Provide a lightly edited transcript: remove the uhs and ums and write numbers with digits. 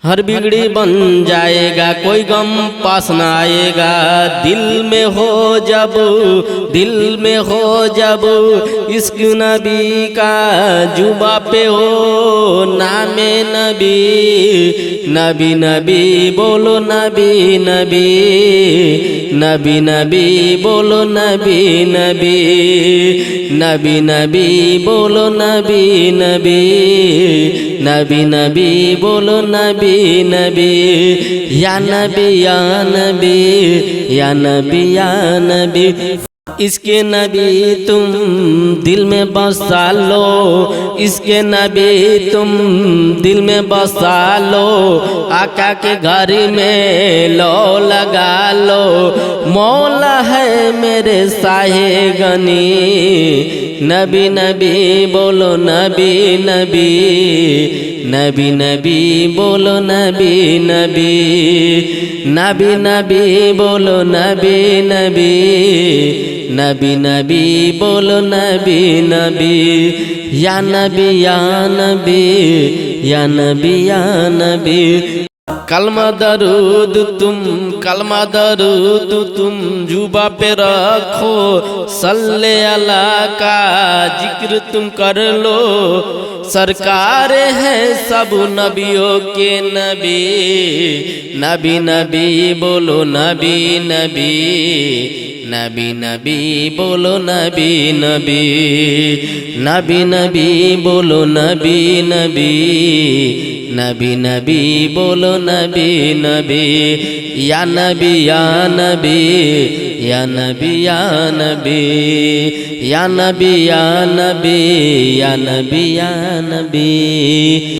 हर बिगड़ी बन जाएगा, कोई गम पास ना आएगा। दिल में हो जब इश्क नबी का, जुबा पे हो नामे नबी। नबी नबी बोलो नबी नबी, नबी नबी बोलो नबी नबी, नबी नबी बोलो नबी नबी, नबी नबी बोलो नबी नबी। या नबी या नबी, या नबी या नबी। इसके नबी तुम दिल में बसा लो, इसके नबी तुम दिल में बसा लो। आका के घर में लो लगा लो, मौला है मेरे साहे गनी। नबी नबी बोलो नबी नबी, नबी नबी बोलो नबी नबी, नबी नबी बोलो नबी नबी, नबी नबी बोलो नबी नबी। या नबी या नबी, या नबी या नबी। कलमा दरूद तुम जुबा पे रखो, सल्ले अला का जिक्र तुम कर लो। सरकार है सब नबियों के नबी। नबी नबी बोलो नबी नबी, नबी नबी बोलो नबी नबी, नबी नबी बोलो नबी नबी, नबी नबी बोलो नबी नबी। या नबी या नबी, या नबी या नबी, या नबी या नबी, या नबी या नबी।